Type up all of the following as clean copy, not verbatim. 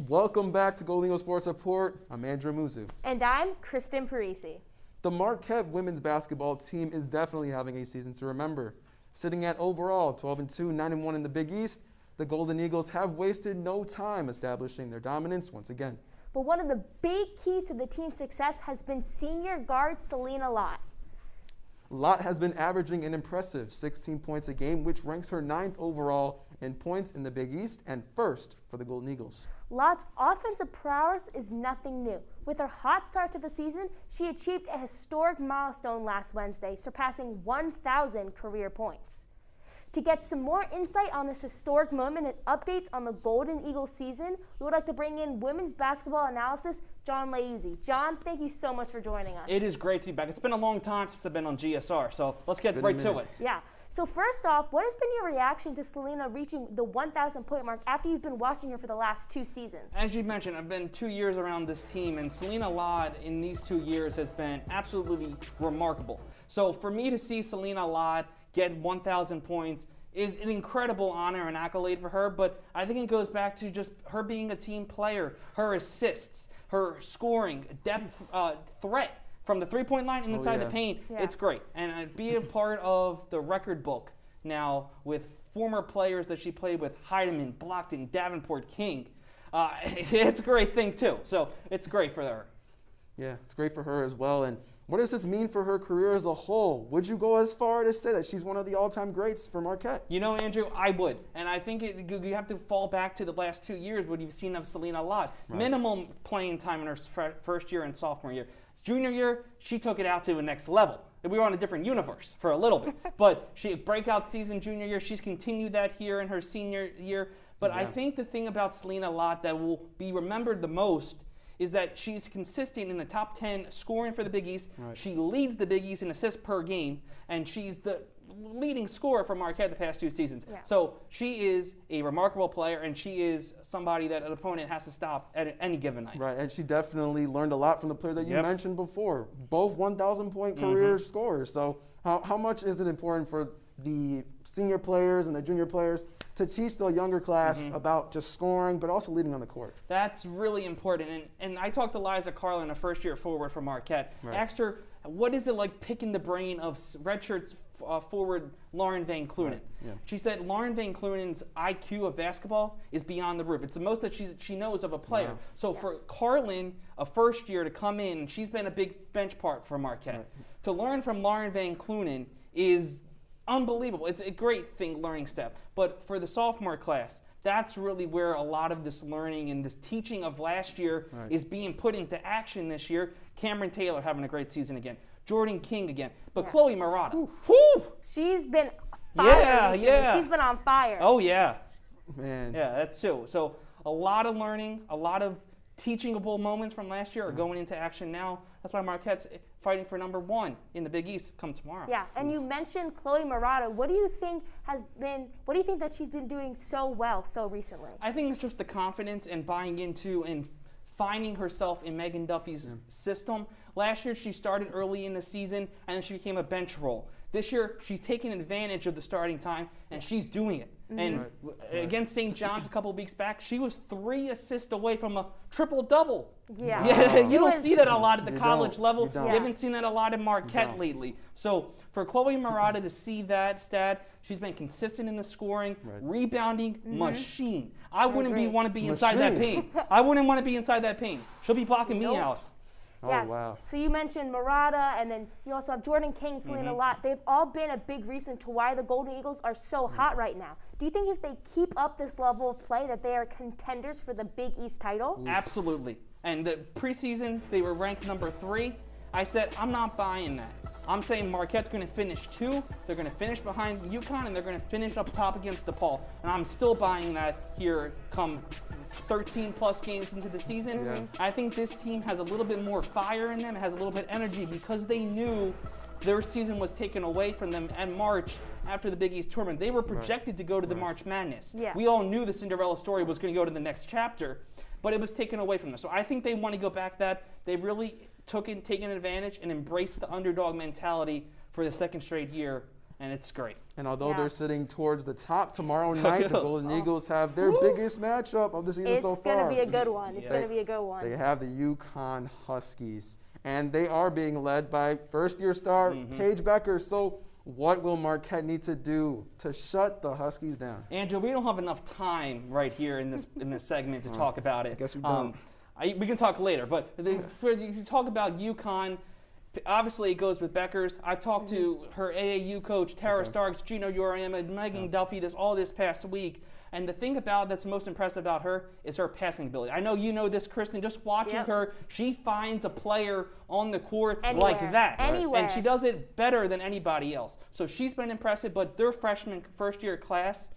Welcome back to Golden Eagle Sports Report. I'm Andrew Muzu. And I'm Kristen Parisi. The Marquette women's basketball team is definitely having a season to remember. Sitting at overall 12-2, 9-1 in the Big East, the Golden Eagles have wasted no time establishing their dominance once again. But one of the big keys to the team's success has been senior guard Selena Lott. Lott has been averaging an impressive 16 points a game, which ranks her 9th overall in points in the Big East and 1st for the Golden Eagles. Lott's offensive prowess is nothing new. With her hot start to the season, she achieved a historic milestone last Wednesday, surpassing 1,000 career points. To get some more insight on this historic moment and updates on the Golden Eagles season, we would like to bring in women's basketball analysis, John Leuzzi. John, thank you so much for joining us. It is great to be back. It's been a long time since I've been on GSR, so let's get right to it. Yeah. So first off, what has been your reaction to Selena reaching the 1,000 point mark after you've been watching her for the last 2 seasons? As you mentioned, I've been 2 years around this team, and Selena Lott in these 2 years has been absolutely remarkable. So for me to see Selena Lott get 1,000 points is an incredible honor and accolade for her, but I think it goes back to just her being a team player, her assists, her scoring, depth, threat from the three-point line and inside the paint. Yeah. It's great. And be a part of the record book now with former players that she played with, Heidemann, Blockton, Davenport, King. It's a great thing, too. So it's great for her. Yeah, it's great for her as well. And what does this mean for her career as a whole? Would you go as far to say that she's one of the all-time greats for Marquette? You know, Andrew, I would. And I think you have to fall back to the last 2 years, what you've seen of Selena Lott. Right. Minimum playing time in her first year and sophomore year. Junior year, she took it out to the next level. We were on a different universe for a little bit. But she breakout season junior year. She's continued that here in her senior year. But I think the thing about Selena Lott that will be remembered the most is that she's consistent in the top 10 scoring for the Big East. Right. She leads the Big East in assists per game, and she's the leading scorer for Marquette the past 2 seasons. Yeah. So she is a remarkable player, and she is somebody that an opponent has to stop at any given night. Right, and she definitely learned a lot from the players that you mentioned before, both 1,000-point career scorers. So how much is it important for the senior players and the junior players to teach the younger class about just scoring, but also leading on the court? That's really important. And I talked to Liza Carlin, a first-year forward from Marquette. Right. Asked her, what is it like picking the brain of redshirt forward Lauren Van Clunen? Right. Yeah. She said Lauren Van Clunen's IQ of basketball is beyond the roof. It's the most that she knows of a player. Wow. So for Carlin, a first year to come in, and she's been a big bench part for Marquette. Right. To learn from Lauren Van Clunen is unbelievable. It's a great learning step. But for the sophomore class, that's really where a lot of this learning and this teaching of last year is being put into action this year. Cameron Taylor having a great season again. Jordan King again. But Chloe Murata. She's been fire. She's been on fire. Oh, yeah. Man. Yeah, that's true. So a lot of learning, a lot of teachable moments from last year are going into action now. That's why Marquette's fighting for number 1 in the Big East come tomorrow. Yeah, and you mentioned Chloe Murata. What do you think that she's been doing so well so recently? I think it's just the confidence and buying into and finding herself in Megan Duffy's system. Last year, she started early in the season, and then she became a bench role. This year, she's taking advantage of the starting time, and she's doing it. And against St. John's a couple of weeks back, she was 3 assists away from a triple-double. Yeah. You don't see that a lot at the college level. You You haven't seen that a lot in Marquette lately. So for Chloe Murata to see that stat, she's been consistent in the scoring, rebounding machine. I wouldn't want to be inside that paint. I wouldn't want to be inside that paint. She'll be blocking me out. Yeah. Oh, wow. So you mentioned Murata, and then you also have Jordan King, Selena Lott. They've all been a big reason to why the Golden Eagles are so hot right now. Do you think if they keep up this level of play that they are contenders for the Big East title? Absolutely. And the preseason, they were ranked number 3. I said, I'm not buying that. I'm saying Marquette's going to finish 2. They're going to finish behind UConn, and they're going to finish up top against DePaul. And I'm still buying that here come 13-plus games into the season. I think this team has a little bit more fire in them, has a little bit of energy because they knew their season was taken away from them in March after the Big East tournament. They were projected to go to the March Madness. We all knew the Cinderella story was going to go to the next chapter, but it was taken away from them. So I think they want to go back that. They really taken advantage and embraced the underdog mentality for the second straight year, and it's great. And although they're sitting towards the top tomorrow night, the Golden Eagles have their biggest matchup of the season so far. It's going to be a good one. It's going to be a good one. They have the UConn Huskies, and they are being led by first-year star Paige Becker. So what will Marquette need to do to shut the Huskies down? Andrew, we don't have enough time right here in this segment to talk about it. I guess we don't. We can talk later, but to talk about UConn, obviously it goes with Becker's. I've talked to her AAU coach, Tara Starks, Gino Uriam, and Megan Duffy this past week. And the thing that's most impressive about her is her passing ability. I know you know this, Kristen. Just watching her, she finds a player on the court like that. Anywhere. And she does it better than anybody else. So she's been impressive, but their freshman first-year class,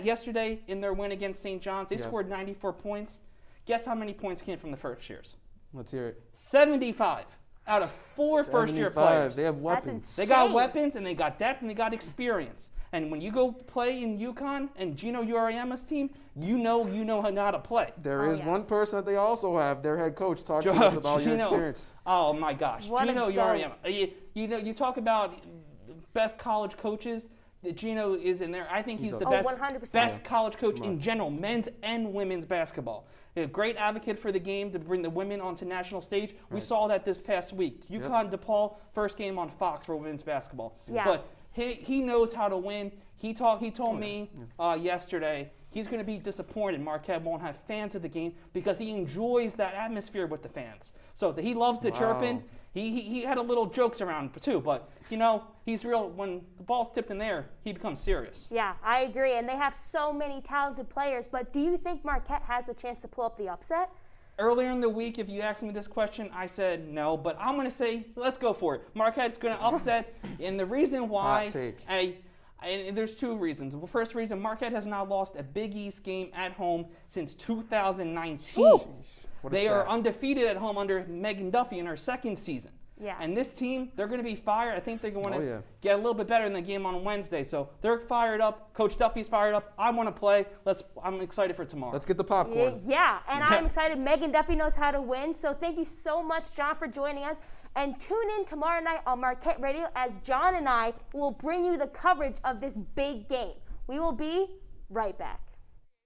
yesterday in their win against St. John's, they scored 94 points. Guess how many points came from the first years? Let's hear it. 75 out of 4 first-year players. They have weapons. They got weapons, and they got depth, and they got experience. And when you go play in UConn and Gino Uriama's team, you know how to play. There is one person that they also have, their head coach, talking to us about your experience. Oh, my gosh. Gino Uriama. You talk about best college coaches. Gino is in there. I think he's the best college coach in general, men's and women's basketball. A great advocate for the game to bring the women onto national stage. We saw that this past week. UConn DePaul, first game on Fox for women's basketball. But he knows how to win. He told me yesterday he's going to be disappointed Marquette won't have fans at the game because he enjoys that atmosphere with the fans. So he loves the chirping. He had a little jokes around too, but he's real. When the ball's tipped in there, he becomes serious. Yeah, I agree. And they have so many talented players. But do you think Marquette has the chance to pull up the upset? Earlier in the week, if you asked me this question, I said no, but I'm going to say let's go for it. Marquette's going to upset, and the reason why, and there's two reasons. The first reason, Marquette has not lost a Big East game at home since 2019. They are undefeated at home under Megan Duffy in her second season. And this team, they're going to be fired. I think they're going to get a little bit better in the game on Wednesday. So they're fired up. Coach Duffy's fired up. I want to play. I'm excited for tomorrow. Let's get the popcorn. Yeah, and I'm excited. Megan Duffy knows how to win. So thank you so much, John, for joining us. And tune in tomorrow night on Marquette Radio as John and I will bring you the coverage of this big game. We will be right back.